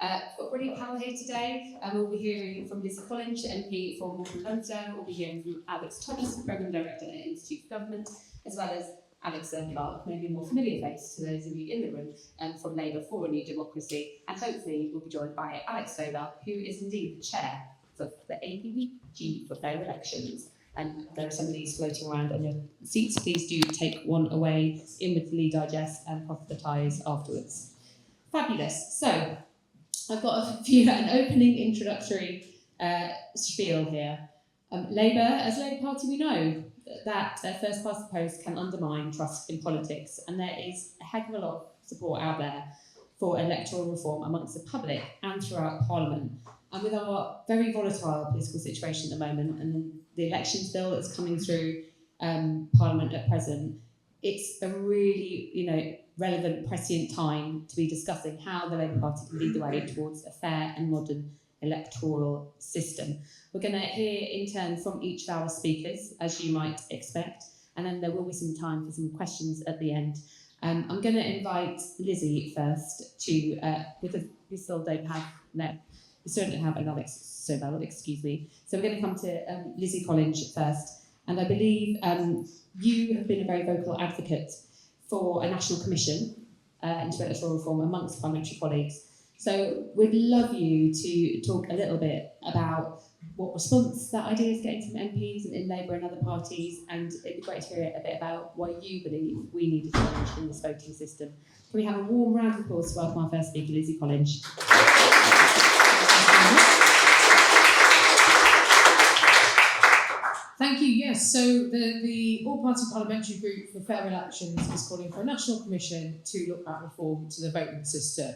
We've got a brilliant panel here today. We'll be hearing from Lizzi Collinge MP for London. We'll be hearing from Alex Thomas, Programme Director at Institute for Government, as well as Alex Zur-Clark, maybe a more familiar face to those of you in the room, from Labour for a New Democracy. And hopefully we'll be joined by Alex Sobel, who is indeed the chair of the APPG for fair elections. And there are some of these floating around on your seats. Please do take one away in with the Lee Digest and proselytise afterwards. Fabulous. So I've got an opening introductory spiel here. Labour, as a Labour Party, we know that their first past the post can undermine trust in politics, and there is a heck of a lot of support out there for electoral reform amongst the public and throughout Parliament. And with our very volatile political situation at the moment, and the elections bill that's coming through Parliament at present, it's a really, relevant, prescient time to be discussing how the Labour Party can lead the way towards a fair and modern electoral system. We're going to hear in turn from each of our speakers, as you might expect, and then there will be some time for some questions at the end. I'm going to invite Lizzi first to, we still don't have an Alex Sobel, excuse me. So we're going to come to Lizzi Collinge first. And I believe you have been a very vocal advocate for a national commission into electoral reform amongst parliamentary colleagues. So we'd love you to talk a little bit about what response that idea is getting from MPs in Labour and other parties, and it'd be great to hear a bit about why you believe we need a change in this voting system. Can we have a warm round of applause to welcome our first speaker, Lizzi Collinge? Thank you. Yes, so the all-party parliamentary group for fair elections is calling for a national commission to look at reform to the voting system.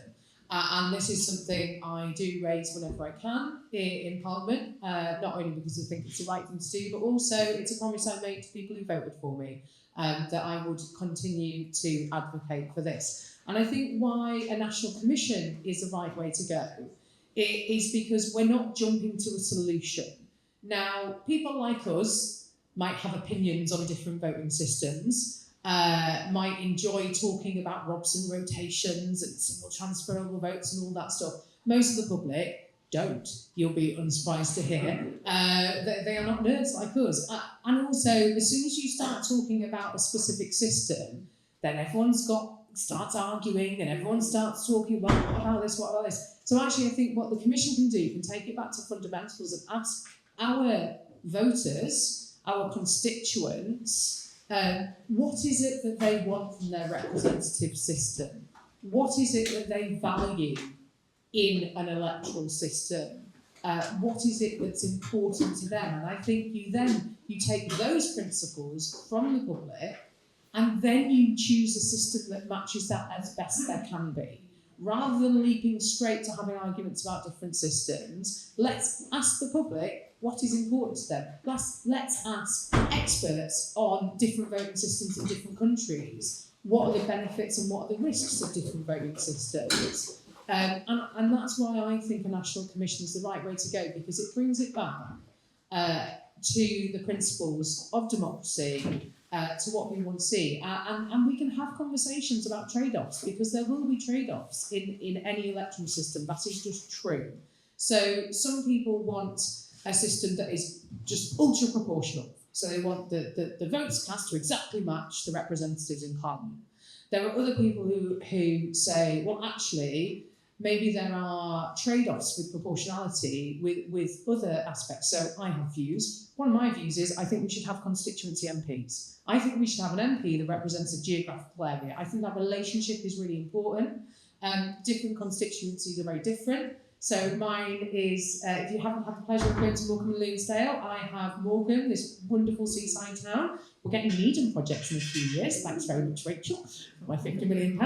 And this is something I do raise whenever I can in Parliament, not only because I think it's the right thing to do, but also it's a promise I made to people who voted for me, that I would continue to advocate for this. And I think why a national commission is the right way to go is because we're not jumping to a solution. Now, people like us might have opinions on different voting systems, might enjoy talking about Robson rotations and single transferable votes and all that stuff. Most of the public don't, you'll be unsurprised to hear. They are not nerds like us. And also, as soon as you start talking about a specific system, then everyone starts arguing and everyone starts talking, well, what about this, what about this? So actually, I think what the Commission can do can take it back to fundamentals and ask our voters, our constituents, what is it that they want from their representative system? What is it that they value in an electoral system? What is it that's important to them? And I think you take those principles from the public and then you choose a system that matches that as best there can be. Rather than leaping straight to having arguments about different systems, let's ask the public what is important to them. Let's ask experts on different voting systems in different countries. What are the benefits and what are the risks of different voting systems? And that's why I think a national commission is the right way to go, because it brings it back to the principles of democracy, to what we want to see. And we can have conversations about trade-offs, because there will be trade-offs in any electoral system. That is just true. So some people want a system that is just ultra proportional. So they want the votes cast to exactly match the representatives in Parliament. There are other people who say, well, actually, maybe there are trade-offs with proportionality with other aspects. So I have views. One of my views is I think we should have constituency MPs. I think we should have an MP that represents a geographical area. I think that relationship is really important. Different constituencies are very different. So mine is, if you haven't had the pleasure of going to Morecambe and Lunesdale, I have Morecambe, this wonderful seaside town. We're getting Eden projects in a few years. Thanks very much, Rachel, for my £50 million.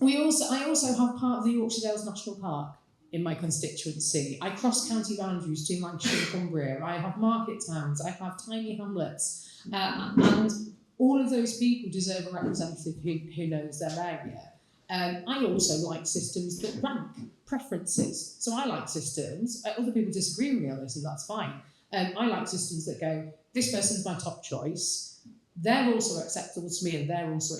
I also have part of the Yorkshire Dales National Park in my constituency. I cross county boundaries between Lancashire and Cumbria. I have market towns. I have tiny hamlets. And all of those people deserve a representative who knows their area. I also like systems that rank preferences. So I like systems, other people disagree with me on this, and that's fine. I like systems that go, this person's my top choice, they're also acceptable to me, and they're also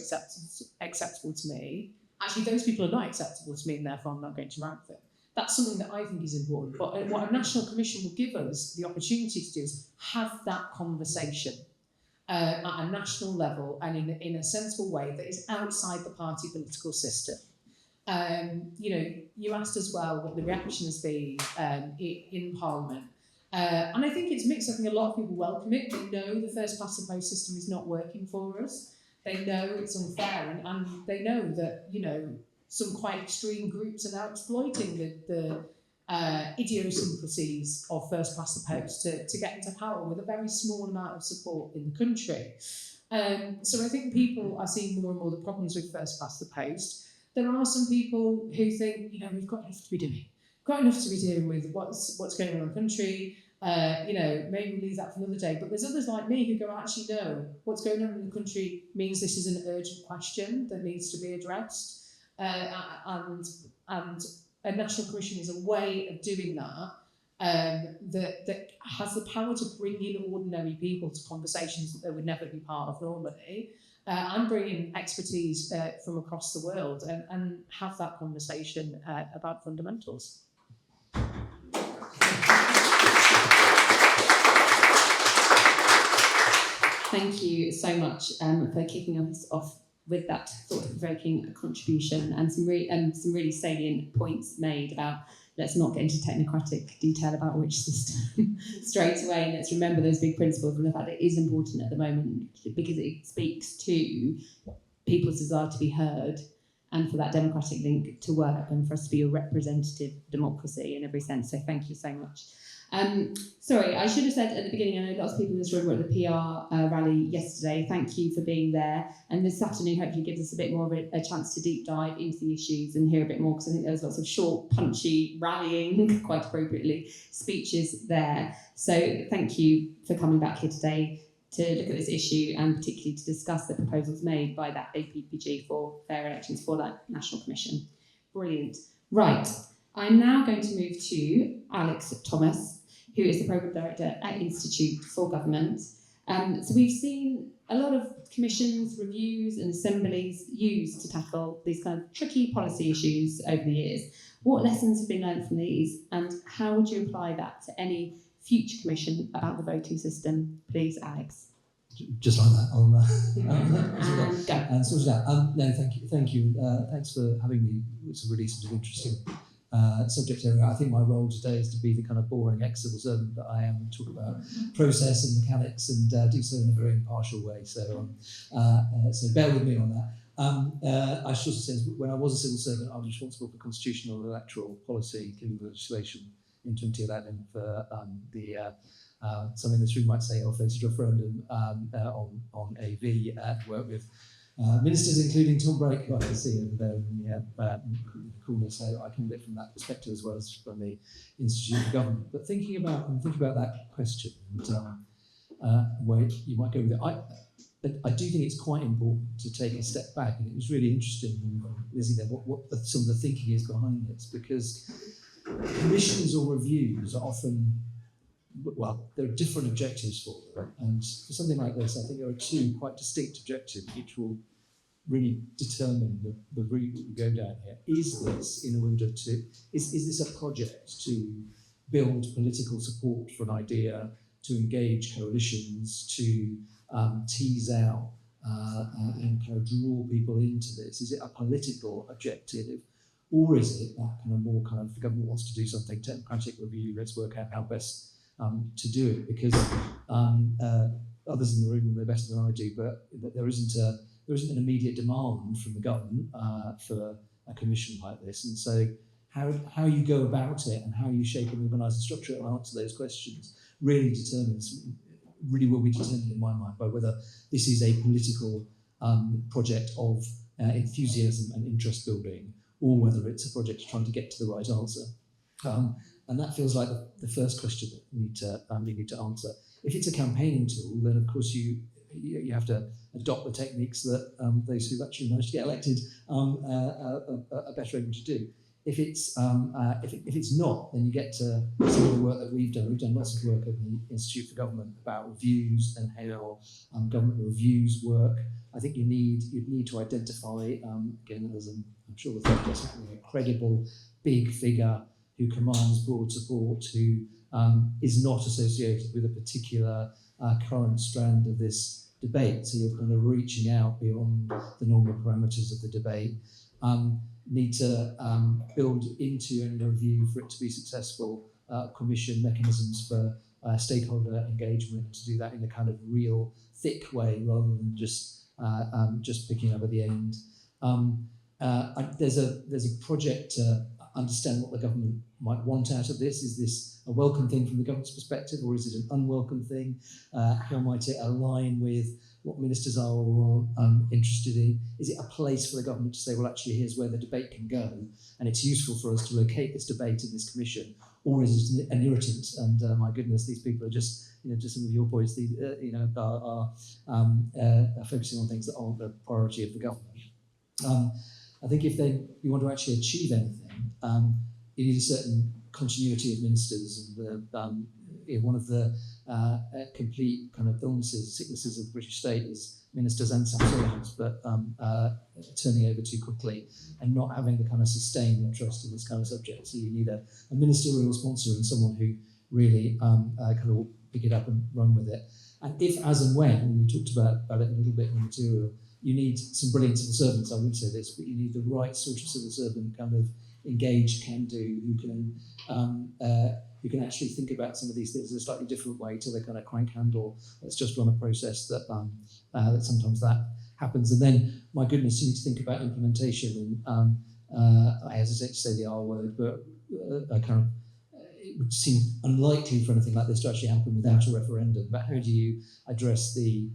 acceptable to me. actually those people are not acceptable to me and therefore I'm not going to rank them. That's something that I think is important. But what a national commission will give us the opportunity to do is have that conversation at a national level and in a sensible way that is outside the party political system. You asked as well what the reaction has been in Parliament. And I think it's mixed. I think a lot of people welcome it. They know the first past the post system is not working for us. They know it's unfair, and they know that, some quite extreme groups are now exploiting the idiosyncrasies of first past the post to get into power with a very small amount of support in the country. So I think people are seeing more and more the problems with first past the post. There are some people who think, we've got enough to be doing. Got enough to be dealing with what's going on in the country. Maybe we leave that for another day. But there's others like me who go, actually, no, what's going on in the country means this is an urgent question that needs to be addressed. And a national commission is a way of doing that that has the power to bring in ordinary people to conversations that they would never be part of normally. And bring in expertise from across the world and have that conversation about fundamentals. Thank you so much for kicking us off with that thought-provoking contribution and some really salient points made about let's not get into technocratic detail about which system straight away, and let's remember those big principles and the fact that it is important at the moment because it speaks to people's desire to be heard and for that democratic link to work and for us to be a representative democracy in every sense. So thank you so much. Sorry, I should have said at the beginning, I know lots of people in this room were at the PR rally yesterday. Thank you for being there. And this afternoon hopefully gives us a bit more of a chance to deep dive into the issues and hear a bit more, because I think there was lots of short, punchy, rallying, quite appropriately, speeches there. So thank you for coming back here today to look at this issue and particularly to discuss the proposals made by that APPG for fair elections for that National Commission. Brilliant. Right, I'm now going to move to Alex Thomas, who is the Programme Director at Institute for Government. So we've seen a lot of commissions, reviews and assemblies used to tackle these kind of tricky policy issues over the years. What lessons have been learned from these, and how would you apply that to any future commission about the voting system? Please, Alex. Just like that, I'll go. And sort it out. No, thank you. Thanks for having me. It's a really sort of interesting subject area. I think my role today is to be the kind of boring ex-civil servant that I am and talk about process and mechanics and do so in a very impartial way. So bear with me on that. I should say, when I was a civil servant, I was responsible for constitutional and electoral policy, including legislation in 2011 for something this room might say ill-fated referendum on AV, work with ministers, including Tom Brake, who I can see over there, coolness. So I can look from that perspective as well as from the Institute of Government. But thinking about that question and where you might go with it, I do think it's quite important to take a step back, and it was really interesting, Lizzie, there, what some of the thinking is behind this, because commissions or reviews are often, well, there are different objectives for them, and for something like this, I think there are two quite distinct objectives which will really determine the route that we go down here. Is this is this a project to build political support for an idea, to engage coalitions, to tease out and kind of draw people into this? Is it a political objective, or is it that kind of more kind of the government wants to do something, technocratic review, let's work out how best to do it? Because others in the room will know better than I do, but there isn't an immediate demand from the government for a commission like this, and so how you go about it and how you shape and organise the structure and answer those questions really will be determined in my mind by whether this is a political project of enthusiasm and interest building, or whether it's a project trying to get to the right answer. And that feels like the first question that you need to answer. If it's a campaigning tool, then of course you have to adopt the techniques that those who've actually managed to get elected are better able to do. If it's not, then you get to some of the work that we've done. We've done lots of work at the Institute for Government about reviews and how government reviews work. I think you'd need to identify, again, as I'm sure the third place might be a credible, big figure who commands broad support, who is not associated with a particular current strand of this debate. So you're kind of reaching out beyond the normal parameters of the debate. Need to build into and review for it to be successful commission mechanisms for stakeholder engagement, to do that in a kind of real thick way rather than just picking up at the end. There's a project to understand what the government might want out of this. Is this a welcome thing from the government's perspective, or is it an unwelcome thing? How might it align with what ministers are or interested in? Is it a place for the government to say, well, actually, here's where the debate can go, and it's useful for us to locate this debate in this commission, or is it an irritant? And my goodness, these people are just, just some of your points, are focusing on things that aren't the priority of the government. I think if you want to actually achieve anything, you need a certain continuity of ministers. And one of the complete kind of sicknesses of the British state is ministers and some servants, but turning over too quickly and not having the kind of sustained interest in this kind of subject. So you need a ministerial sponsor and someone who really kind of pick it up and run with it. And if, as and when, we talked about it a little bit in the material, you need some brilliant civil servants, I would say this, but you need the right sort of civil servant, kind of engaged, can-do, who can actually think about some of these things in a slightly different way till they kind of crank handle. Let's just run a process that sometimes that happens. And then, my goodness, you need to think about implementation. And I hesitate to say the R word, but it would seem unlikely for anything like this to actually happen without a referendum. But how do you address the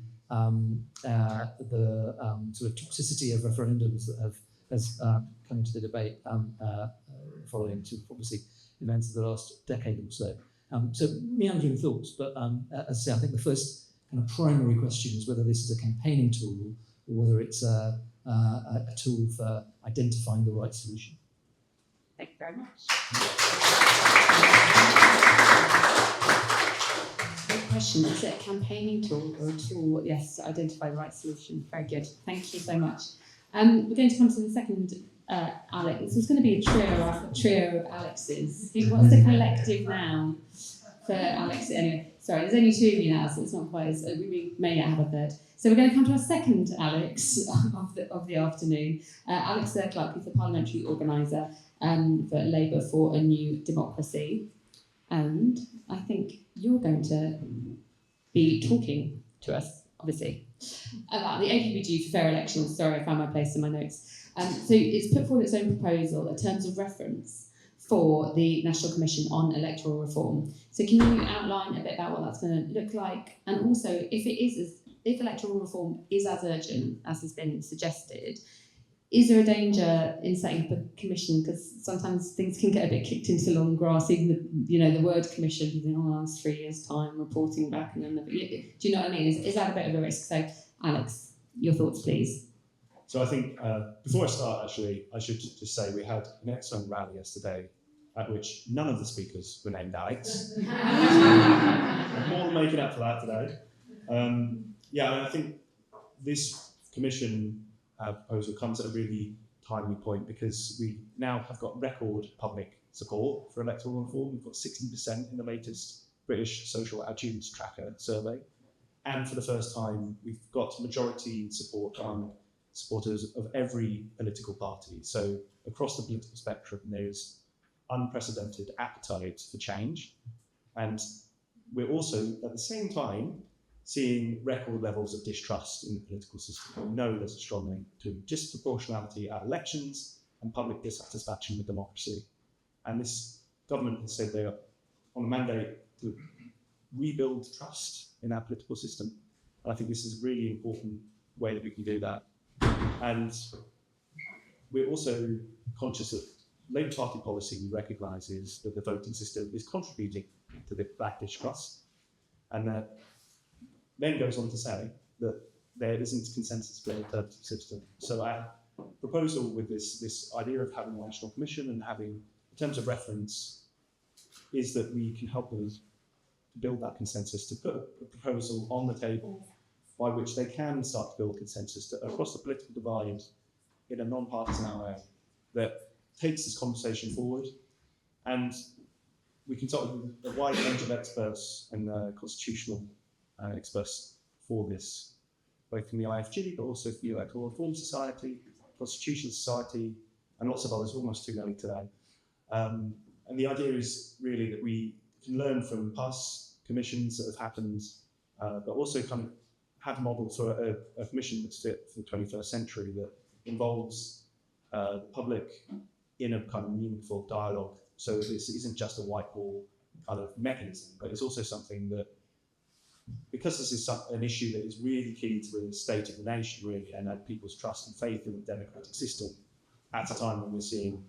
sort of toxicity of referendums that has come into the debate following to obviously events of the last decade or so? So meandering thoughts, but as I say, I think the first kind of primary question is whether this is a campaigning tool or whether it's a tool for identifying the right solution. Thank you very much. Good question. Is it a campaigning tool or a tool, yes, to identify the right solution? Very good. Thank you so much. We're going to come to the second Alex. This was going to be a trio of Alexes. What's the collective noun for Alex? Anyway, sorry, there's only two of you now, so it's not quite as, we may yet have a third. So we're going to come to our second Alex of the afternoon. Alex Zur-Clark, who's the parliamentary organiser for Labour for a New Democracy. And I think you're going to be talking to us, obviously, about the APPG for fair elections. Sorry, I found my place in my notes. So it's put forward its own proposal, in terms of reference, for the National Commission on Electoral Reform. So can you outline a bit about what that's going to look like? And also, if electoral reform is as urgent as has been suggested, is there a danger in setting up a commission? Because sometimes things can get a bit kicked into long grass. Even the word commission, you think, oh, that's 3 years' time reporting back, and then do you know what I mean? Is that a bit of a risk? So, Alex, your thoughts, please. So I think before I start, actually, I should just say we had an excellent rally yesterday at which none of the speakers were named Alex. I'm more than making up for that today. I think this commission proposal comes at a really timely point because we now have got record public support for electoral reform. We've got 60% in the latest British Social Attitudes Tracker survey. And for the first time, we've got majority support among supporters of every political party. So across the political spectrum, there's unprecedented appetite for change. And we're also, at the same time, seeing record levels of distrust in the political system. We know there's a strong link between disproportionality at elections and public dissatisfaction with democracy. And this government has said they are on a mandate to rebuild trust in our political system. And I think this is a really important way that we can do that. And we're also conscious that Labour Party policy recognises that the voting system is contributing to that distrust, and that then goes on to say that there isn't consensus for an alternative system. So our proposal with this idea of having a national commission and having, in terms of reference, is that we can help them build that consensus, to put a proposal on the table by which they can start to build consensus across the political divide in a non-partisan way that takes this conversation forward, and we consult with a wide range of experts and constitutional experts for this, both from the APPG, but also from the Electoral Reform Society, Constitution Society, and lots of others, almost too many today. And the idea is really that we can learn from past commissions that have happened, but also kind of have a model for a commission that's fit for the 21st century that involves the public in a kind of meaningful dialogue. So this isn't just a whitewall kind of mechanism, but it's also something that, because this is an issue that is really key to the state of the nation, really, and people's trust and faith in the democratic system, at a time when we're seeing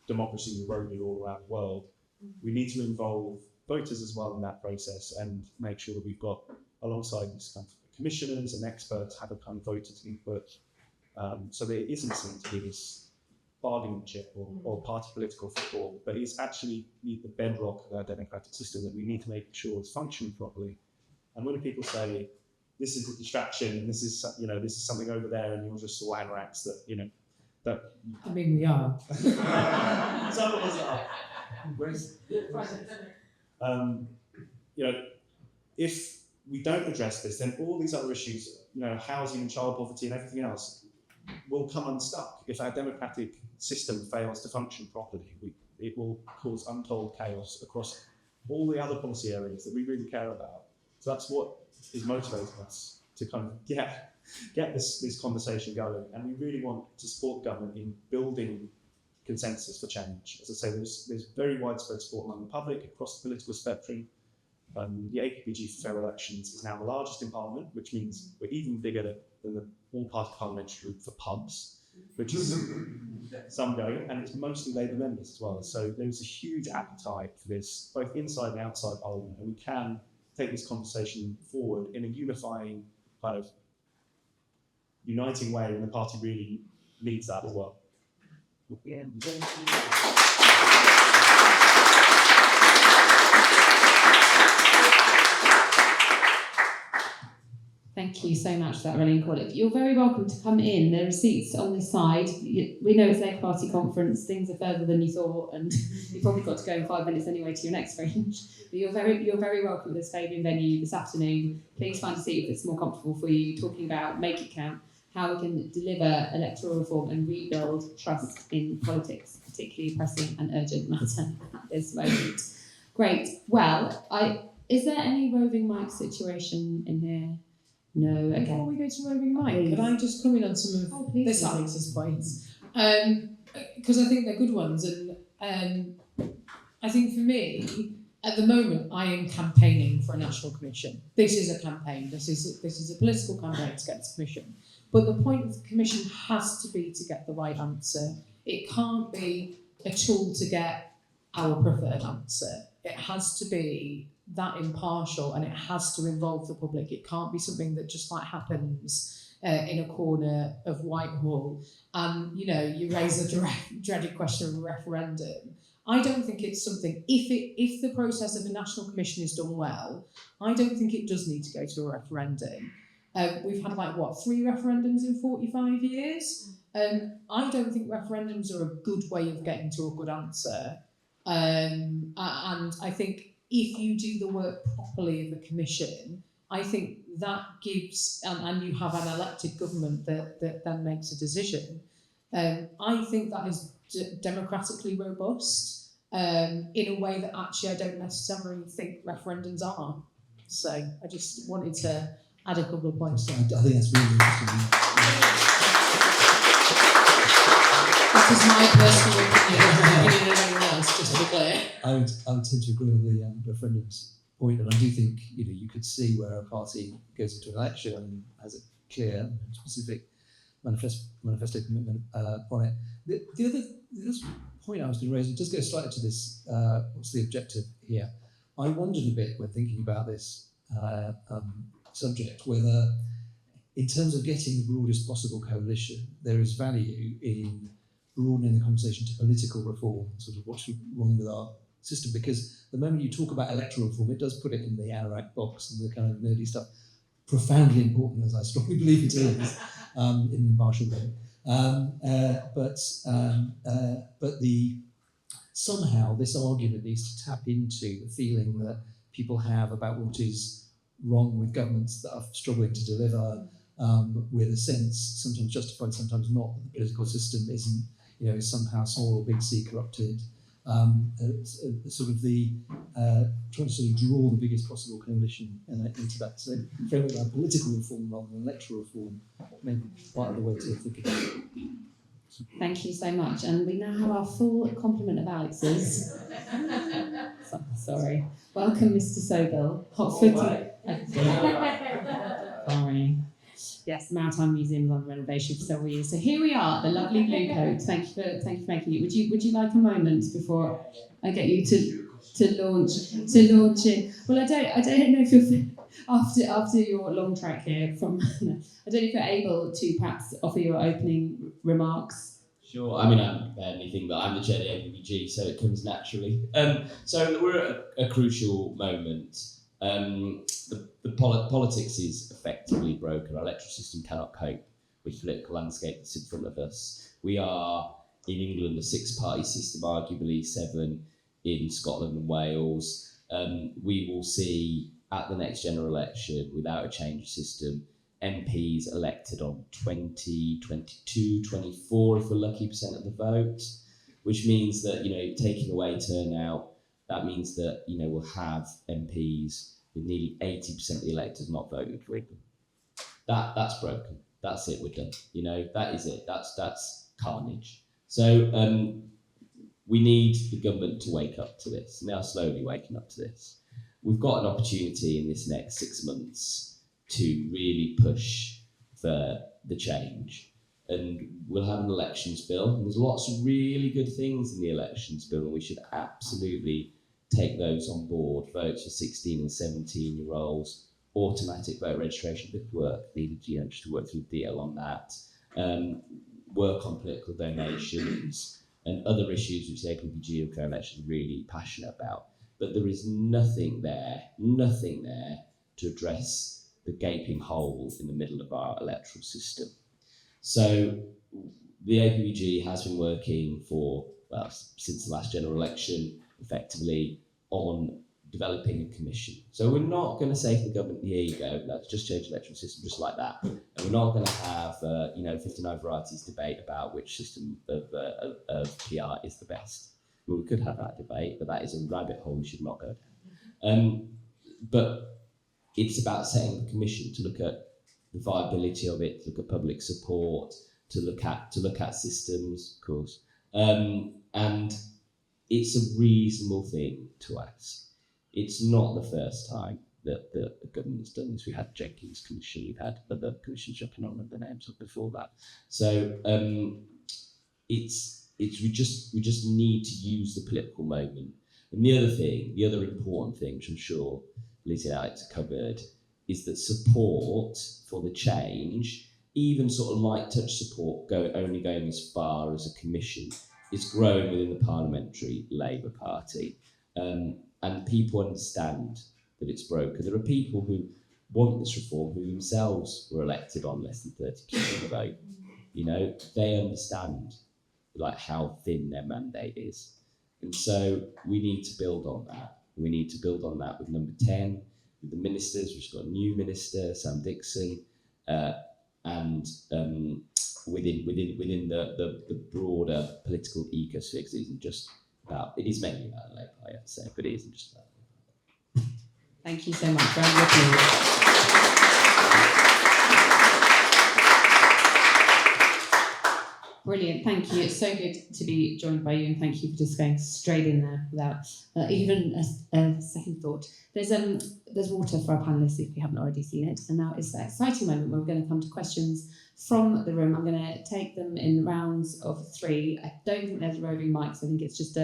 democracy eroded all around the world, we need to involve voters as well in that process and make sure that we've got, alongside this kind of commissioners and experts, have a kind of voters input, so that it isn't seen to be this bargaining chip or party political football, but it's actually the bedrock of our democratic system that we need to make sure is functioning properly. And when people say, this is a distraction, and this is something over there, and you're just swine racks that, that... I mean, we are. Some of us are. If we don't address this, then all these other issues, housing and child poverty and everything else, will come unstuck. If our democratic system fails to function properly, it will cause untold chaos across all the other policy areas that we really care about. So that's what is motivating us to kind of get this conversation going. And we really want to support government in building consensus for change. As I say, there's very widespread support among the public across the political spectrum. The APPG for fair elections is now the largest in Parliament, which means we're even bigger than the all-party parliamentary group for pubs, which is some going, and it's mostly Labour members as well. So there's a huge appetite for this, both inside and outside Parliament, and we can take this conversation forward in a unifying, kind of uniting way, and the party really needs that as well. Yeah. Thank you so much for that, really important. You're very welcome to come in. There are seats on this side. We know it's Labour Party conference. Things are further than you thought, and you've probably got to go in 5 minutes anyway to your next range. But you're very welcome to this Fabian venue this afternoon. Please find a seat if it's more comfortable for you. Talking about Make It Count, how we can deliver electoral reform and rebuild trust in politics, particularly pressing and urgent matter at this moment. Great. Well, is there any roving mic situation in here? No, okay. Before we go to roving mic, could I just come in on some of this Alex's points? Because I think they're good ones, and I think for me, at the moment, I am campaigning for a national commission. This is a campaign. This is a political campaign to get this commission. But the point of the commission has to be to get the right answer. It can't be a tool to get our preferred answer. It has to be that impartial, and it has to involve the public. It can't be something that just in a corner of Whitehall. And you raise the dreaded question of a referendum. I don't think it's something. If the process of a national commission is done well, I don't think it does need to go to a referendum. We've had 3 referendums in 45 years. I don't think referendums are a good way of getting to a good answer. And I think if you do the work properly of the commission, I think that gives, and you have an elected government that then makes a decision. I think that is democratically robust in a way that actually I don't necessarily think referendums are. So I just wanted to add a couple of points. I think that's really interesting. This is my personal opinion of anyone else, just to be clear. I would tend to agree on the referendums point, and I do think you could see where a party goes into an election and has a clear and specific manifesto commitment on it. The other point I was going to raise, it does go slightly to this, what's the objective here? I wondered a bit when thinking about this subject whether, in terms of getting the broadest possible coalition, there is value in broadening the conversation to political reform, sort of what's wrong with our system, because the moment you talk about electoral reform, it does put it in the Ararat box and the kind of nerdy stuff, profoundly important, as I strongly believe it is, in the impartial way. But somehow this argument needs to tap into the feeling that people have about what is wrong with governments that are struggling to deliver, with a sense, sometimes justified, sometimes not, that the political system isn't, is somehow small or big C corrupted. Sort of trying to sort of draw the biggest possible coalition into that. So framework around political reform rather than electoral reform, maybe part of the way to think about it. Thank you so much. And we now have our full complement of Alex's. Sorry. Welcome, Mr. Sobel. Hot-footed. Sorry. Yes, Maritime Museum's on renovation for several years. So here we are, the lovely blue coat. Thank you for making it. Would you like a moment before I get you to launch it? Well, I don't know if you're after your long track here from. I don't know if you're able to perhaps offer your opening remarks. Sure. I mean, I'm anything, but I'm the chair of the APPG, so it comes naturally. So we're at a crucial moment. The politics is effectively broken. Our electoral system cannot cope with the political landscape that's in front of us. We are, in England, a six-party system, arguably 7 in Scotland and Wales. We will see, at the next general election, without a change of system, MPs elected on 20, 22, 24, if we're lucky, % of the vote, which means that, taking away turnout, that means that, we'll have MPs with nearly 80% of the electors not voting for them. That's broken. That's it, we're done. That is it. That's carnage. So we need the government to wake up to this. And they are slowly waking up to this. We've got an opportunity in this next 6 months to really push for the change. And we'll have an elections bill. And there's lots of really good things in the elections bill, and we should absolutely take those on board. Votes for 16 and 17-year-olds, automatic voter registration, bit of work needed, just to work through the deal on that. Work on political donations and other issues which the APPG and fair elections are really passionate about. But there is nothing there to address the gaping hole in the middle of our electoral system. So the APPG has been working since the last general election, effectively, on developing a commission. So we're not going to say to the government, here you go, let's just change the electoral system just like that. And we're not going to have 59 varieties debate about which system of PR is the best. Well, we could have that debate, but that is a rabbit hole we should not go down. But it's about setting the commission to look at the viability of it, to look at public support, to look at systems, of course. And it's a reasonable thing to ask. It's not the first time that the government's done this. We had Jenkins Commission, we've had other commissions, I cannot remember the names of before that. So we just need to use the political moment. And the other important thing, which I'm sure Lizzi and Alex covered, is that support for the change, even sort of light touch support, only going as far as a commission, is growing within the Parliamentary Labour Party. And people understand that it's broken. There are people who want this reform who themselves were elected on less than 30% of the vote. They understand how thin their mandate is. And so we need to build on that. We need to build on that with number 10, with the ministers. We've got a new minister, Sam Dixon, and within the broader political ecosystem. It isn't just about, it is mainly about Labour, I have to say, but it isn't just about Labour. Thank you so much. Round of applause. Brilliant, thank you. It's so good to be joined by you, and thank you for just going straight in there without even a second thought. There's water for our panellists if you haven't already seen it, and now it's that exciting moment where we're going to come to questions from the room. I'm going to take them in rounds of 3. I don't think there's roving mics. I think it's just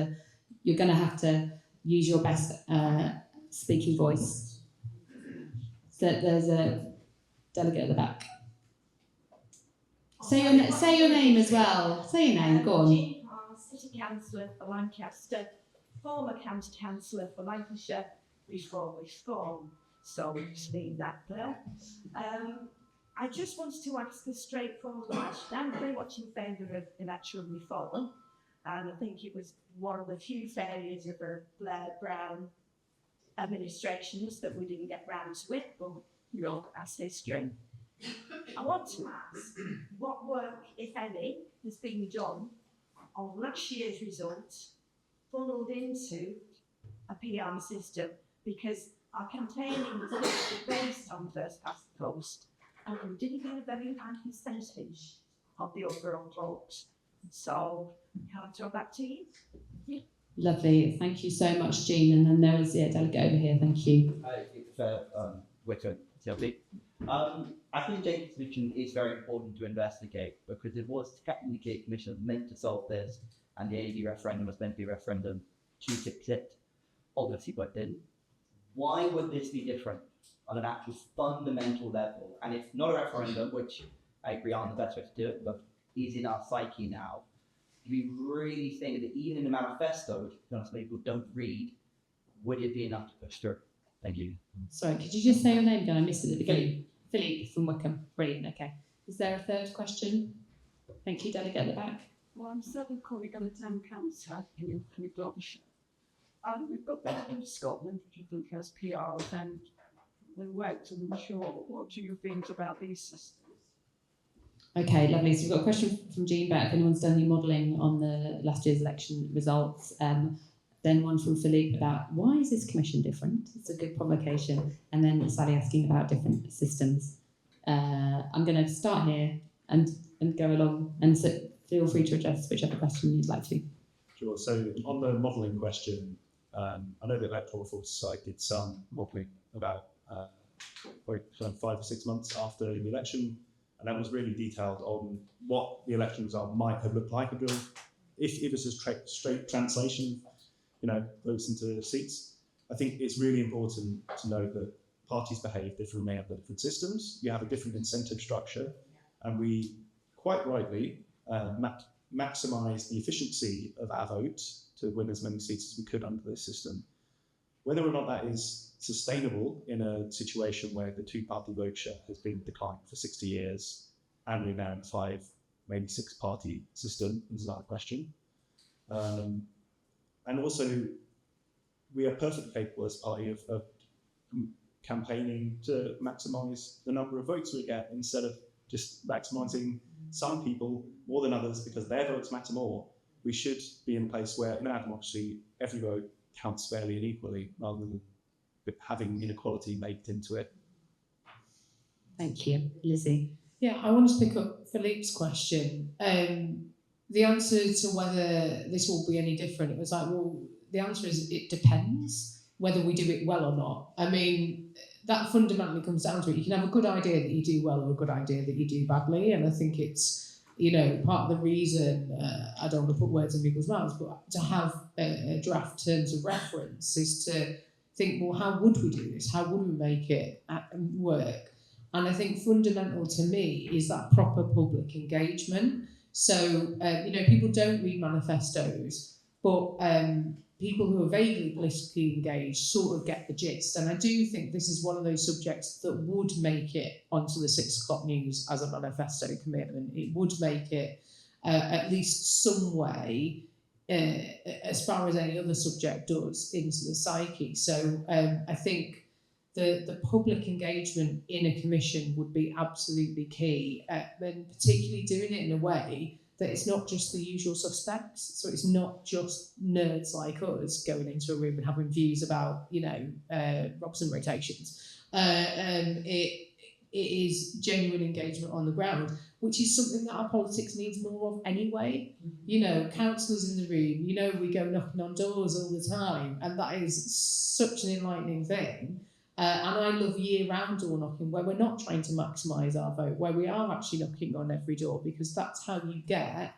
you're going to have to use your best speaking voice. So there's a delegate at the back. Say your name as well. Say your name, go on. Jean Parr, City Councillor for Lancaster, former County Councillor for Lancashire before we formed, so we just leave that there. I just wanted to ask a straightforward question. I'm very much in favour of electoral reform, and I think it was one of the few failures of the Blair Brown administrations that we didn't get round to it, but that's history. I want to ask what work, if any, has been done on last year's results funneled into a PR system, because our campaigning was based on first past the post, and we didn't get a very high percentage of the overall vote. So, can I throw back to you? Yeah. Lovely, thank you so much, Jean. And then there is a delegate over here. Thank you. Wicker, TLP. I think Jane's position is very important to investigate, because it was technically a commission meant to solve this, and the AD referendum was meant to be a referendum to fix it. Obviously, but didn't. Why would this be different on an actual fundamental level? And it's not a referendum, which I agree on the best way to do it, but is in our psyche now. Do we really think that even in the manifesto, which most people don't read, would it be enough to push through? Thank you. Sorry, could you just say your name again? I missed it at the beginning. Philippe from Wickham. Brilliant, okay. Is there a third question? Thank you, delegate at the back. Well, I'm certainly calling on the town council in Gloucestershire. We've got that in Scotland, which I think has PR and worked, and I'm sure. What do you think about these systems? Okay, lovely. So we've got a question from Jean back. If anyone's done any modelling on the last year's election results, then one from Philippe about why is this commission different? It's a good provocation. And then Sally asking about different systems. I'm going to start here and go along, and so feel free to address whichever question you'd like to. Sure. So on the modelling question, I know the Electoral Reform Society did some modelling about 5 or 6 months after the election, and that was really detailed on what the election result might have looked like if it was a straight translation, votes into seats. I think it's really important to note that parties behave differently under different systems. You have a different incentive structure, and we quite rightly maximise the efficiency of our vote to win as many seats as we could under this system. Whether or not that is sustainable in a situation where the two-party vote share has been declined for 60 years and we're now in a 5, maybe 6-party system is another question. And also, we are perfectly capable as a party of campaigning to maximise the number of votes we get instead of just maximising some people more than others because their votes matter more. We should be in a place where, in our democracy, every vote counts fairly and equally rather than having inequality baked into it. Thank you. Lizzie. Yeah, I want to pick up Philippe's question. The answer to whether this will be any different, it was like, well, the answer is it depends whether we do it well or not. I mean, that fundamentally comes down to it. You can have a good idea that you do well or a good idea that you do badly, and I think it's, part of the reason, I don't want to put words in people's mouths, but to have a draft terms of reference is to think, well, how would we do this? How would we make it work? And I think fundamental to me is that proper public engagement. So, people don't read manifestos, but people who are vaguely politically engaged sort of get the gist. And I do think this is one of those subjects that would make it onto the 6 o'clock news as a manifesto commitment. It would make it at least some way, as far as any other subject does, into the psyche. So I think the public engagement in a commission would be absolutely key, and particularly doing it in a way that it's not just the usual suspects. So it's not just nerds like us going into a room and having views about, Robson rotations. It is genuine engagement on the ground, which is something that our politics needs more of anyway. Councillors in the room, we go knocking on doors all the time, and that is such an enlightening thing. And I love year-round door knocking, where we're not trying to maximise our vote, where we are actually knocking on every door, because that's how you get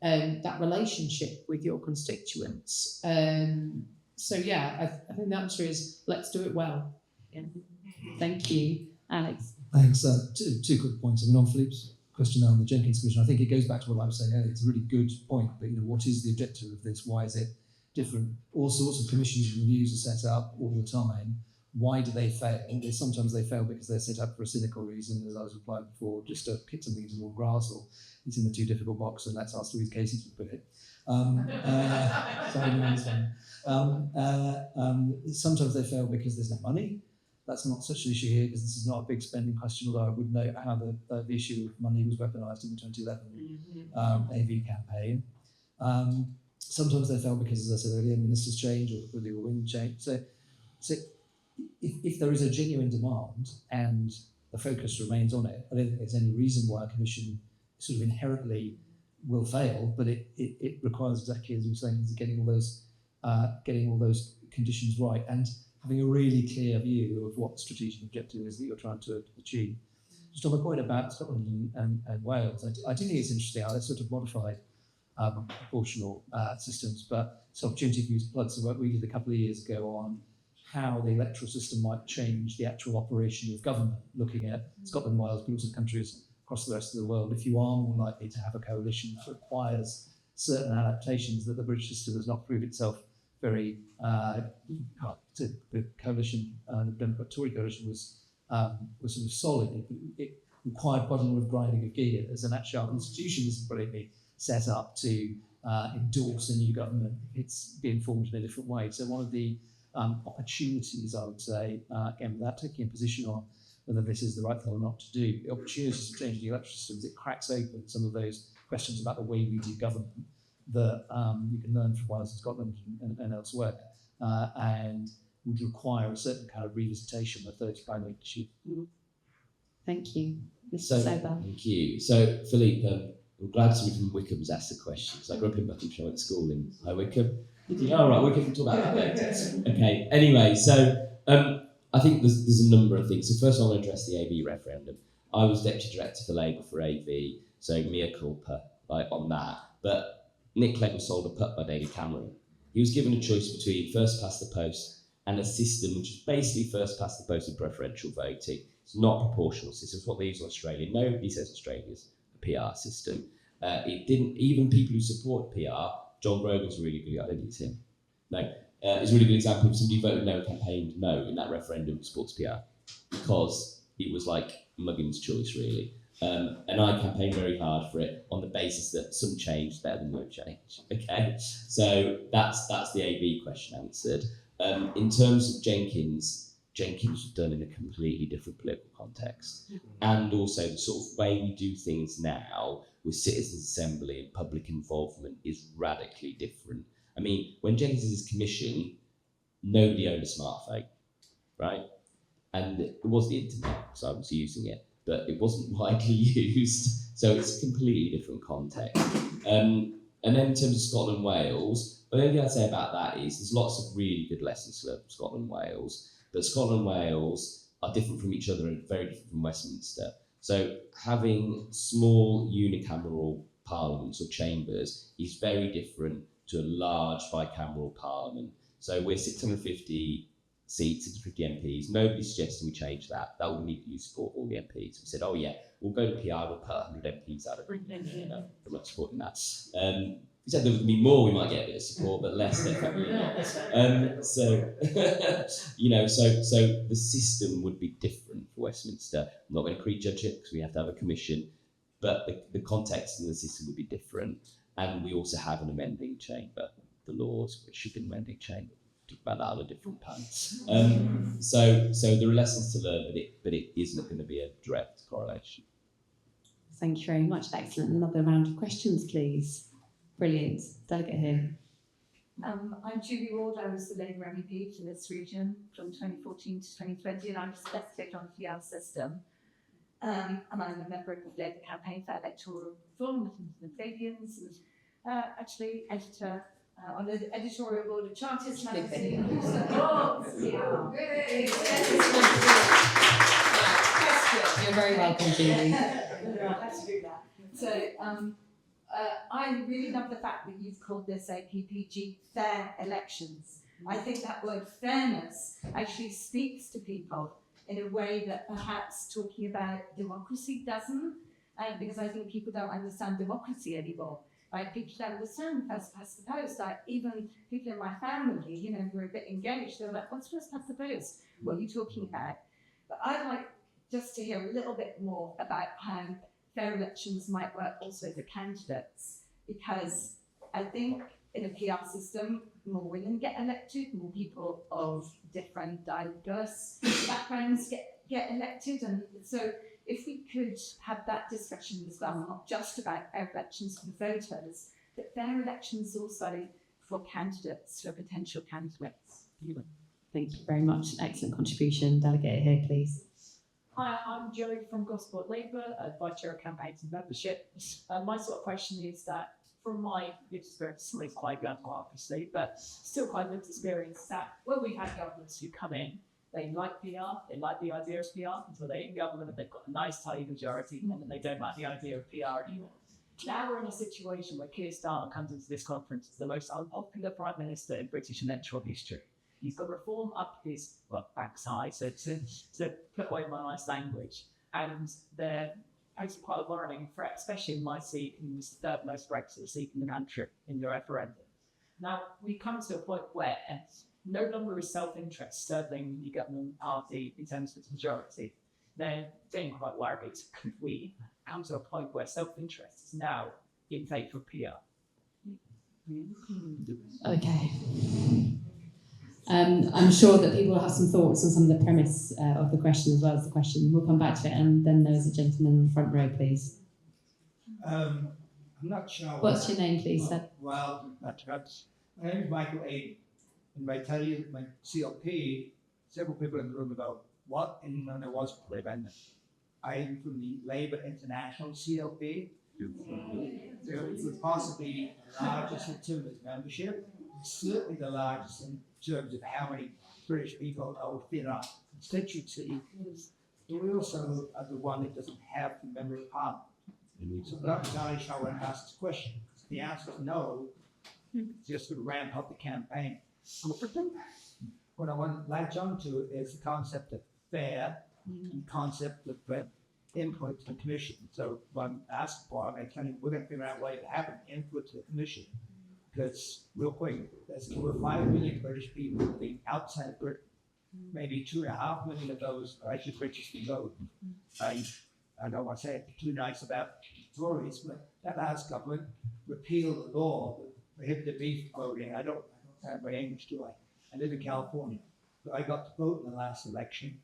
that relationship with your constituents. I think the answer is let's do it well. Yeah. Thank you. Alex. Thanks. Two quick points. On Philippe's question on the Jenkins Commission, I think it goes back to what I was saying earlier. It's a really good point, but what is the objective of this? Why is it different? All sorts of commissions and reviews are set up all the time. why do they fail? Sometimes they fail because they're set up for a cynical reason, as I was replying before, just to kick something into the grass, or it's in the too difficult box, and that's asked Louise Casey to put it. Sorry, no, it's fine. Sometimes they fail because there's no money. That's not such an issue here because this is not a big spending question, although I would note how the issue of money was weaponised in the 2011 AV campaign. Sometimes they fail because, as I said earlier, ministers change or the wind change. So if there is a genuine demand and the focus remains on it, I don't think there's any reason why a commission sort of inherently will fail, but it requires, exactly as you were saying, getting all those conditions right and having a really clear view of what the strategic objective is that you're trying to achieve. Just on the point about Scotland and Wales, I do think it's interesting how they're sort of modified proportional systems, but it's an opportunity for you to plug some work we did a couple of years ago on how the electoral system might change the actual operation of government, looking at Scotland, Wales, but also countries across the rest of the world. If you are more likely to have a coalition that requires certain adaptations that the British system has not proved itself very, the coalition, the Democrat-Tory coalition was sort of solid. It required quite a lot of grinding of gears, and actually our institution isn't brilliantly set up to endorse a new government. It's being formed in a different way. So one of the opportunities, I would say, again, without taking a position on whether this is the right thing or not to do, the opportunities to change the electoral systems, it cracks open some of those questions about the way we do government that you can learn from Wales and Scotland and elsewhere, and would require a certain kind of revisitation of those primary issues. Thank you. Mr. Sobel. Thank you. So, Philippe, I'm glad somebody from Wycombe's asked the question, because I grew up in Buckinghamshire, I went to school in High Wycombe. Did you? Oh, right, Wycombe, talk about that later. Okay, anyway, so I think there's a number of things. So first I want to address the AV referendum. I was Deputy Director for Labour for AV, so mea culpa on that. But Nick Clegg was sold a pup by David Cameron. He was given a choice between first past the post and a system which is basically first past the post and preferential voting. It's not a proportional system. It's what they use in Australia. Nobody says Australia's a PR system. It didn't, even people who support PR, John Grogan's a really good, I don't think it's him. No, it's a really good example of somebody who voted no and campaigned no in that referendum who supports PR, because it was like Muggins' choice, really. And I campaigned very hard for it on the basis that some change is better than no change. Okay, so that's the AV question answered. In terms of Jenkins was done in a completely different political context, and also the sort of way we do things now with citizens' assembly and public involvement is radically different. I mean, when Jenkins is commissioned, nobody owned a smartphone, right? And it was the internet, so I was using it, but it wasn't widely used, so it's a completely different context. And then in terms of Scotland and Wales, the only thing I'd say about that is there's lots of really good lessons learned from Scotland and Wales, but Scotland and Wales are different from each other and very different from Westminster. So having small unicameral parliaments or chambers is very different to a large bicameral parliament. So we're 650 seats, 650 MPs. Nobody's suggesting we change that. That would need you support all the MPs. We said, oh yeah, we'll go to PR, we'll put 100 MPs out of it. No, I'm not supporting that. We said there would be more, we might get a bit of support, but less definitely not. So the system would be different for Westminster. I'm not going to prejudge it because we have to have a commission, but the context and the system would be different. And we also have an amending chamber, the laws, which should be an amending chamber. Talk about that on a different pan. So there are lessons to learn, but it isn't going to be a direct correlation. Thank you very much. Excellent. Another round of questions, please. Brilliant. Delegate here. I'm Julie Ward. I was the Labour MEP for this region from 2014 to 2020, and I'm specific on the PR system. And I'm a member of the Labour campaign for electoral reform with the Fabians, and actually editor on the editorial board of Chartist magazine. Who supports PR. You're very welcome, Julie. I have to do that. So I really love the fact that you've called this APPG fair elections. I think that word fairness actually speaks to people in a way that perhaps talking about democracy doesn't, because I think people don't understand democracy anymore. like people don't understand first past the post. Like even people in my family, you know, who are a bit engaged, they're like, "What's first past the post? What are you talking about?" But I'd like just to hear a little bit more about how fair elections might work also for candidates, because I think in a PR system, more women get elected, more people of different diverse backgrounds get elected, and so if we could have that discussion as well, not just about fair elections for the voters, but fair elections also for candidates, for potential candidates. Thank you very much. Excellent contribution. Delegate here, please. Hi, I'm Joe from Gosport Labour, Vice Chair of Campaigns and Membership. My sort of question is that, from my lived experience, it's quite young, obviously, but still quite lived experience, that when we've had governments who come in, they like PR, they like the idea of PR, until they're in government, they've got a nice tidy majority, and then they don't like the idea of PR anymore. Now we're in a situation where Keir Starmer comes into this conference as the most unpopular Prime Minister in British electoral history. He's got reform up his backside, so to put away my nice language, and they're posing quite a worrying threat, especially in my seat, who was the third most Brexit seat in the country in the referendum. Now we come to a point where no longer is self-interest serving the government party in terms of its majority. They're getting quite worried. Could we come to a point where self-interest is now in favour of PR? Okay. I'm sure that people will have some thoughts on some of the premise of the question as well as the question. We'll come back to it, and then there's a gentleman in the front row, please. I'm not sure. What's your name, please, sir? Well, my name is Michael A. And I tell you, my CLP, several people in the room about what and when there was prevent. I am from the Labour International CLP. So it was possibly the largest in terms of membership, certainly the largest in terms of how many British people are within our constituency. But we also are the one that doesn't have the member of parliament. So I'm not entirely sure I want to ask this question. The answer is no, just to ramp up the campaign. What I want to latch on to is the concept of fair and concept of input to the commission. So what I'm asking for, I tell you, we're going to figure out a way to have an input to the commission. Because real quick, there's over 5 million British people living outside of Britain. Maybe 2.5 million of those are actually British to vote. I don't want to say it too nice about Tories, but that last government repealed the law that prohibited me from voting. I don't have my English, do I? I live in California, but I got to vote in the last election.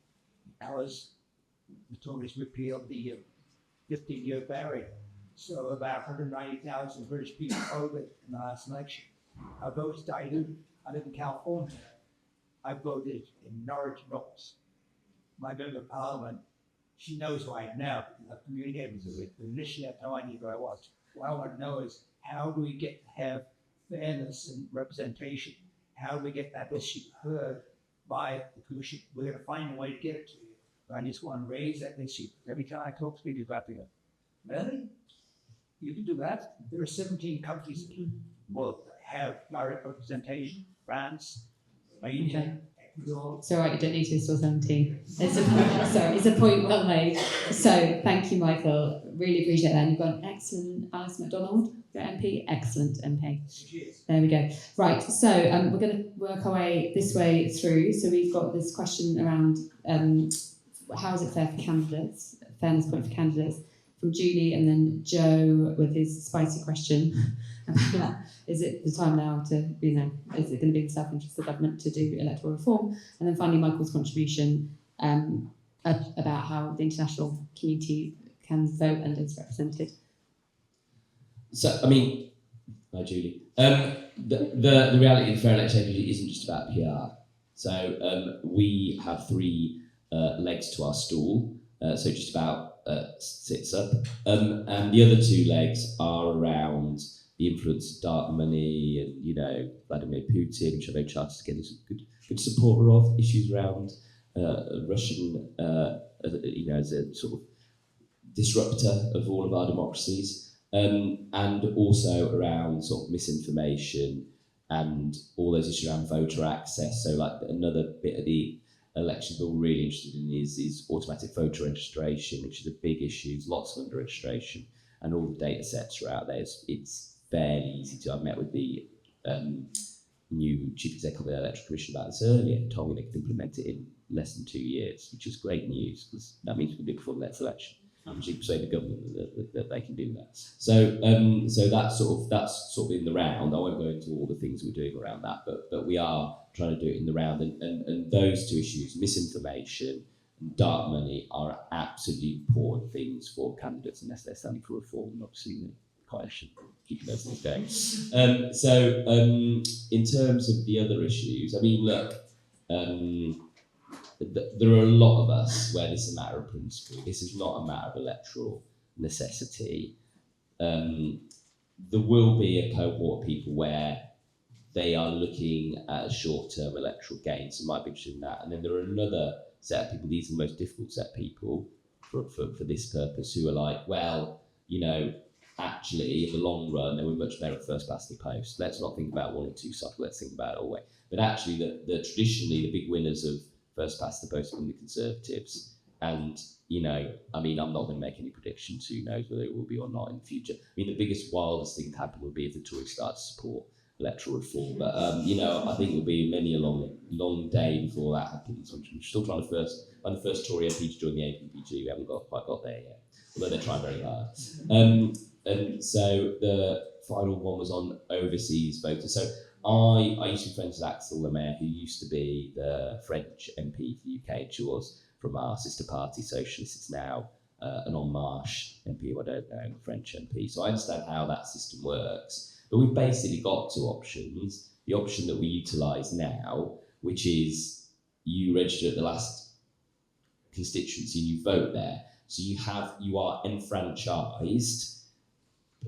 The Tories repealed the 15-year barrier. So about 190,000 British people voted in the last election. Our votes diluted. I live in California. I voted in Norwich North. My member of parliament, she knows who I am now because I've communicated with her. Initially, I had no idea who I was. What I want to know is, how do we get to have fairness and representation? How do we get that issue heard by the commission? We're going to find a way to get it to you. But I just want to raise that issue. Every time I talk to people about it, really? You can do that? There are 17 countries that will have direct representation. France, Spain, Ecuador. It's all right, you don't need to install 17. It's a point well made. So thank you, Michael. Really appreciate that. And you've got an excellent Alice MacDonald, your MP. Excellent MP. There we go. Right, so we're going to work our way this way through. So we've got this question around how is it fair for candidates, fairness point for candidates, from Julie, and then Joe with his spicy question. Is it the time now to, is it going to be in the self-interest of the government to do electoral reform? And then finally, Michael's contribution about how the international community can vote and is represented. So, hi Julie. The reality of fair election APPG isn't just about PR. So we have 3 legs to our stool. So just about sits up. And the other 2 legs are around the influence of dark money and, Vladimir Putin, which I know Charters again is a good supporter of, issues around Russian, as a sort of disruptor of all of our democracies, and also around sort of misinformation and all those issues around voter access. So like another bit of the election bill we're really interested in is automatic voter registration, which is a big issue. There's lots of under registration and all the data sets are out there. It's fairly easy to. I've met with the new chief executive of the Electoral Commission about this earlier, and told me they could implement it in less than 2 years, which is great news because that means we can do it before the next election. And we persuade the government that they can do that. So that's sort of in the round. I won't go into all the things we're doing around that, but we are trying to do it in the round. And those two issues, misinformation and dark money, are absolutely important things for candidates unless they're standing for reform. And obviously, quite should keep those things going. In terms of the other issues, I mean, look. There are a lot of us where this is a matter of principle. This is not a matter of electoral necessity. There will be a cohort of people where they are looking at a short-term electoral gain, so might be interested in that. And then there are another set of people, these are the most difficult set of people for this purpose, who are like, well, you know, actually, in the long run, they were much better at first past the post. Let's not think about 1 or 2 cycles, let's think about it all the way. But actually, the traditionally, the big winners of first past the post have been the Conservatives. And, you know, I mean, I'm not going to make any predictions. Who knows whether it will be or not in the future. I mean, the biggest, wildest thing to happen would be if the Tories start to support electoral reform. But, you know, I think it'll be many a long day before that happens. We're still trying to find the first Tory MP to join the APPG. We haven't quite got there yet, although they're trying very hard. And so the final one was on overseas voters. So I used to be friends with Axel Lemaire, who used to be the French MP for the UK, and she was from our sister party, Socialists. It's now an En Marche MP, who I don't know, French MP. So I understand how that system works. But we've basically got 2 options. The option that we utilise now, which is you register at the last constituency and you vote there. So you are enfranchised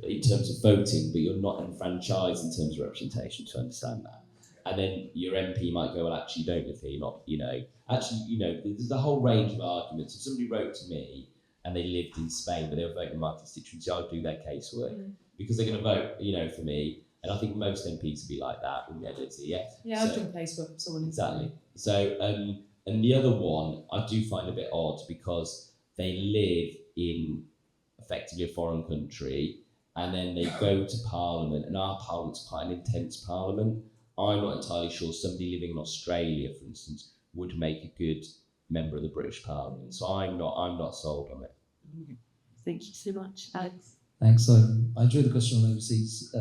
in terms of voting, but you're not enfranchised in terms of representation, to understand that. And then your MP might go, well, actually, you don't live here, you're not, you know. Actually, you know, there's a whole range of arguments. If somebody wrote to me and they lived in Spain, but they were voting in my constituency, I'll do their casework because they're going to vote, you know, for me. And I think most MPs would be like that, wouldn't they, Lizzie? Yeah, I've done casework for someone. Exactly. So, and the other one I do find a bit odd because they live in effectively a foreign country, and then they go to Parliament, and our Parliament's quite an intense Parliament. I'm not entirely sure somebody living in Australia, for instance, would make a good member of the British Parliament. So I'm not sold on it. Thank you so much, Alex. Thanks. I enjoyed the question on overseas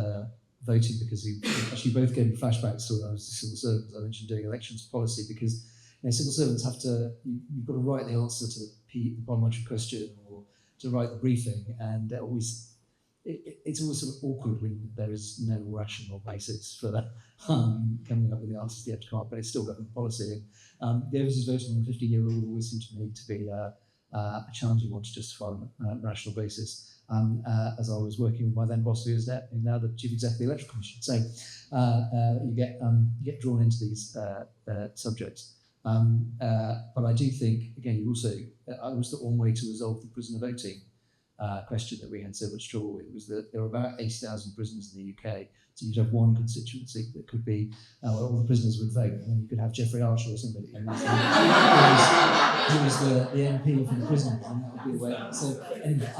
voting because you actually both gave me flashbacks to when I was a civil servant. I mentioned doing elections policy because civil servants have to, you've got to write the answer to the parliamentary question or to write the briefing, and it's always sort of awkward when there is no rational basis for that coming up with the answers you have to come up, but it's still government policy. And the overseas voting on 50-year rule always seemed to me to be a challenging one to justify on a rational basis. As I was working with my then boss, who is now the chief executive of the Electoral Commission, so you get drawn into these subjects. But I do think, again, I was the one way to resolve the prisoner voting question that we had so much trouble with. Was that there were about 80,000 prisoners in the UK, so you'd have one constituency that could be where all the prisoners would vote, and then you could have Jeffrey Archer or somebody who was the MP for the prisoners, and that would be the way. So anyway,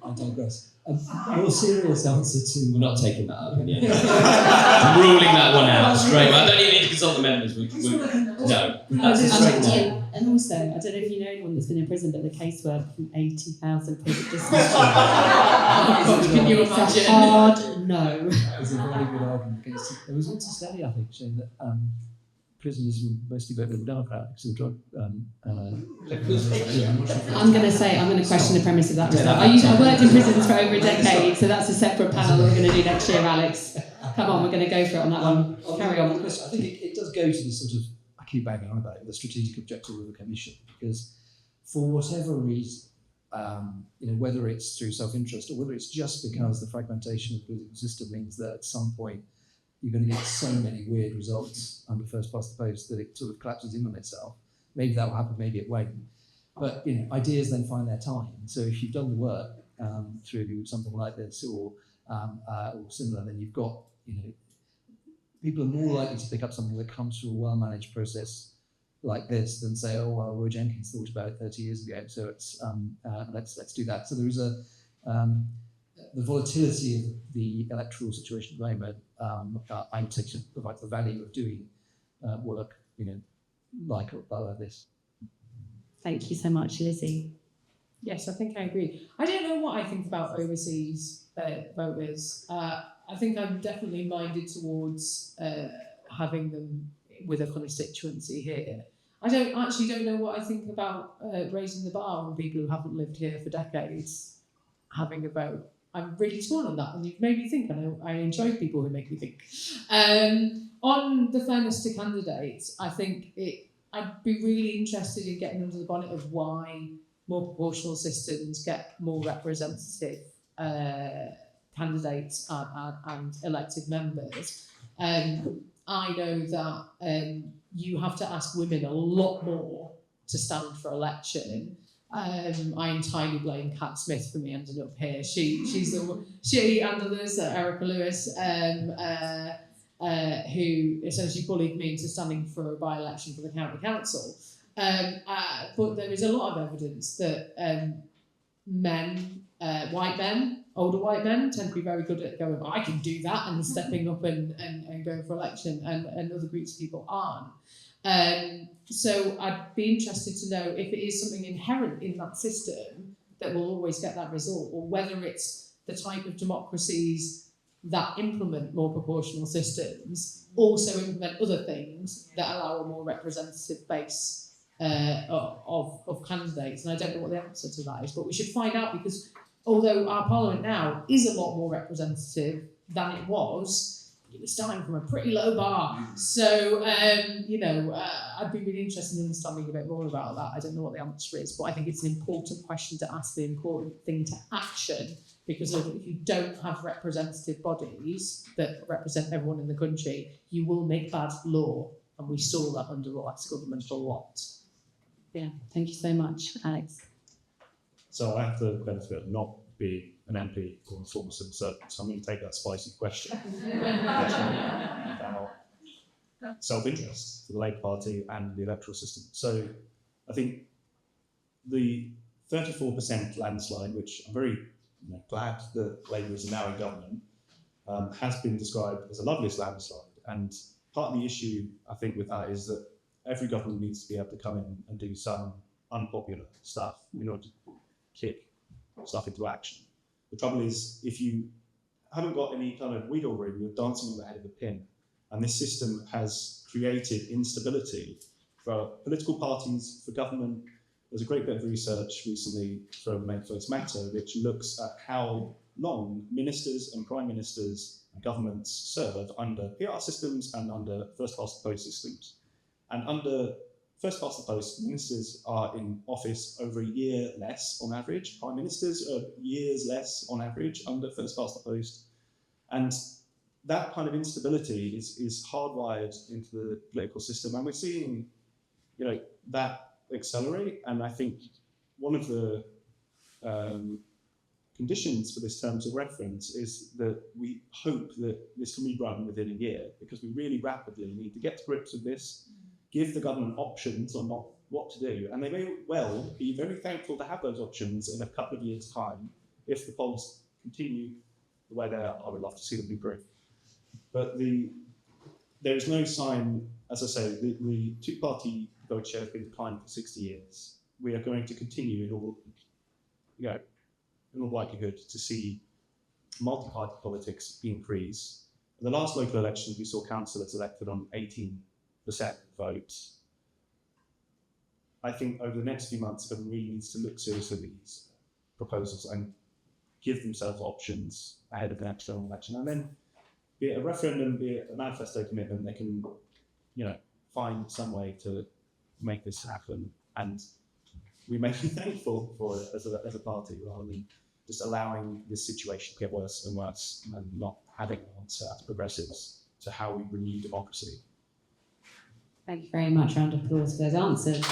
I digress. A more serious answer to... We're not taking that up. I'm ruling that one out straight away. I don't even need to consult the members. No, that's a straight no. And also, I don't know if you know anyone that's been in prison, but the casework from 80,000 people just... Can you imagine? It's a hard no. That was a very good argument. There was also a study, I think, showing that prisoners would mostly vote Liberal Democrat because of drug. I'm going to question the premise of that result. I worked in prisons for over a decade, so that's a separate panel we're going to do next year, Alex. Come on, we're going to go for it on that one. Carry on. I think it does go to this sort of, I keep banging on about it, the strategic objective of the Commission, because for whatever reason, whether it's through self-interest or whether it's just because the fragmentation of the political system means that at some point you're going to get so many weird results under first past the post that it sort of collapses in on itself. Maybe that will happen, maybe it won't. But ideas then find their time. So if you've done the work through something like this or similar, then you've got, people are more likely to pick up something that comes through a well-managed process like this than say, oh, well, Roy Jenkins thought about it 30 years ago, so it's let's do that. So there is the volatility of the electoral situation at the moment, I'm taking like the value of doing work, like this. Thank you so much, Lizzie. Yes, I think I agree. I don't know what I think about overseas voters. I think I'm definitely minded towards having them with a constituency here. I don't know what I think about raising the bar on people who haven't lived here for decades having a vote. I'm really torn on that, and you've made me think, and I enjoy people who make me think. On the fairness to candidates, I think I'd be really interested in getting under the bonnet of why more proportional systems get more representative candidates and elected members. I know that you have to ask women a lot more to stand for election. I entirely blame Kat Smith for me ending up here. She and others, Erica Lewis, who essentially bullied me into standing for a by-election for the county council. But there is a lot of evidence that white men, older white men, tend to be very good at going, I can do that, and stepping up and going for election, and other groups of people aren't. So I'd be interested to know if it is something inherent in that system that will always get that result, or whether it's the type of democracies that implement more proportional systems also implement other things that allow a more representative base of candidates. And I don't know what the answer to that is, but we should find out, because although our parliament now is a lot more representative than it was starting from a pretty low bar. So, I'd be really interested in understanding a bit more about that. I don't know what the answer is, but I think it's an important question to ask, the important thing to action, because if you don't have representative bodies that represent everyone in the country, you will make bad law. And we saw that under the last government a lot. Yeah, thank you so much, Alex. So I have the benefit of not being an MP or a former civil servant, so I'm going to take that spicy question about self-interest for the Labour Party and the electoral system. So I think the 34% landslide, which I'm very glad that Labour is now in government, has been described as a loveliest landslide. And part of the issue, I think, with that is that every government needs to be able to come in and do some unpopular stuff in order to kick stuff into action. The trouble is, if you haven't got any kind of wiggle room, you're dancing on the head of a pin. And this system has created instability for political parties, for government. There's a great bit of research recently from Make Votes Matter, which looks at how long ministers and prime ministers and governments serve under PR systems and under first past the post systems. And under first past the post, ministers are in office over a year less on average. Prime ministers are years less on average under first past the post. And that kind of instability is hardwired into the political system. And we're seeing, that accelerate. And I think one of the conditions for this terms of reference is that we hope that this can be run within a year, because we really rapidly need to get to grips with this, give the government options on what to do, and they may well be very thankful to have those options in a couple of years' time if the polls continue the way they are. I would love to see them improve. But there is no sign, as I say, the two-party vote share has been declining for 60 years. We are going to continue in all likelihood to see multi-party politics increase. In the last local elections, we saw councillors elected on 18% votes. I think over the next few months, the government really needs to look seriously at these proposals and give themselves options ahead of the next general election. And then, be it a referendum, be it a manifesto commitment, they can, find some way to make this happen. And we may be thankful for it as a party, rather than just allowing this situation to get worse and worse and not having an answer as progressives to how we renew democracy. Thank you very much. Round of applause for those answers.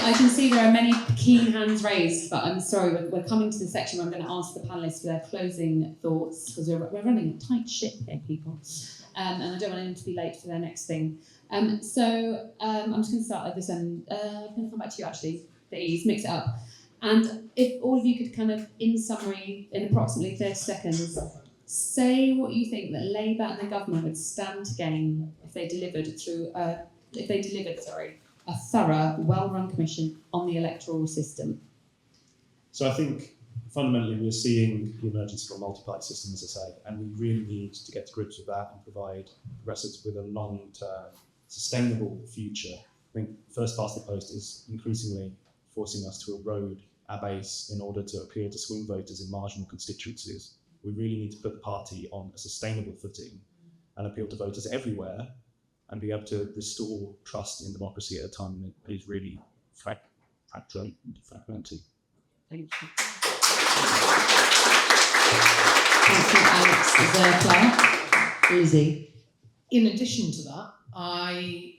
I can see there are many keen hands raised, but I'm sorry, we're coming to the section where I'm going to ask the panellists for their closing thoughts, because we're running a tight ship here, people. And I don't want them to be late for their next thing. I'm just going to start at this end. I'm going to come back to you, actually, please, mix it up. And if all of you could kind of, in summary, in approximately 30 seconds, say what you think that Labour and the government would stand to gain if they delivered a thorough, well-run commission on the electoral system. So I think fundamentally we're seeing the emergence of a multi-party system, as I say, and we really need to get to grips with that and provide progressives with a long-term, sustainable future. I think first past the post is increasingly forcing us to erode our base in order to appeal to swing voters in marginal constituencies. We really need to put the party on a sustainable footing and appeal to voters everywhere and be able to restore trust in democracy at a time when it is really fragmented. Thank you. Thank you, Alex. Zur-Clark. Lizzi. In addition to that, I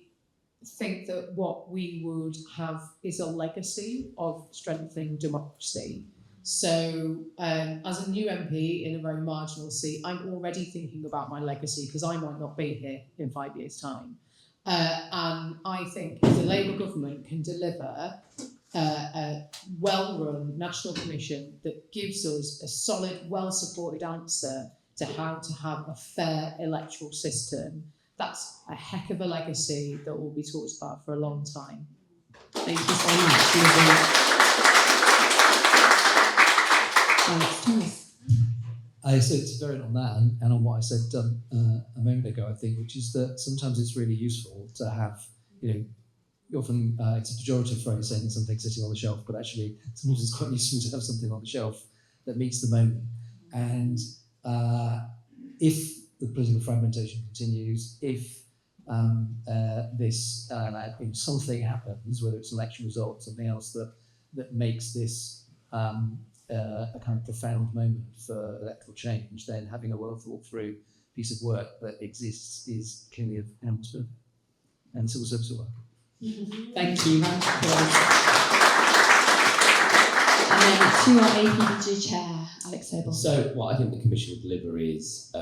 think that what we would have is a legacy of strengthening democracy. So as a new MP in a very marginal seat, I'm already thinking about my legacy because I might not be here in 5 years' time. And I think if the Labour government can deliver a well-run national commission that gives us a solid, well-supported answer to how to have a fair electoral system, that's a heck of a legacy that will be talked about for a long time. Thank you so much, Lizzi. So it's very on that and on what I said a moment ago, I think, which is that sometimes it's really useful to have, often it's a pejorative phrase saying something sitting on the shelf, but actually sometimes it's quite useful to have something on the shelf that meets the moment. And if the political fragmentation continues, if something happens, whether it's an election result or something else that makes this a kind of profound moment for electoral change, then having a well thought through piece of work that exists is clearly of enormous benefit. And civil service work. Thank you. Round of applause. And then to our APPG chair, Alex Sobel. So what I think the Commission will deliver is a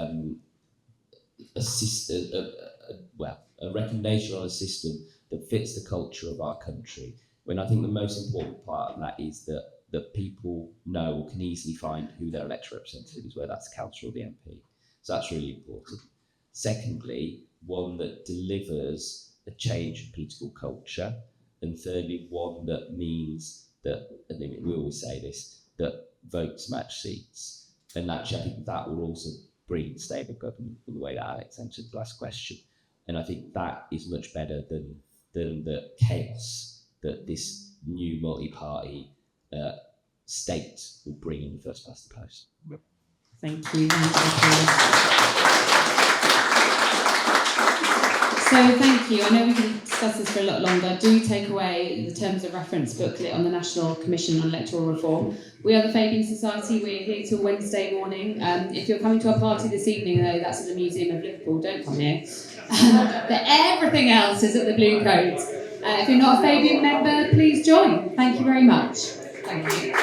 recommendation on a system that fits the culture of our country. When I think the most important part of that is that people know or can easily find who their elected representative is, whether that's the councillor or the MP. So that's really important. Secondly, one that delivers a change in political culture. And thirdly, one that means that, and we always say this, that votes match seats. And actually, I think that will also bring stable government in the way that Alex answered the last question. And I think that is much better than the chaos that this new multi-party state will bring in first past the post. Thank you. So thank you. I know we can discuss this for a lot longer. Do take away the terms of reference booklet on the National Commission on Electoral Reform. We are the Fabian Society. We're here till Wednesday morning. If you're coming to a party this evening, though, that's at the Museum of Liverpool. Don't come here. But everything else is at the Blue Coat. If you're not a Fabian member, please join. Thank you very much. Thank you.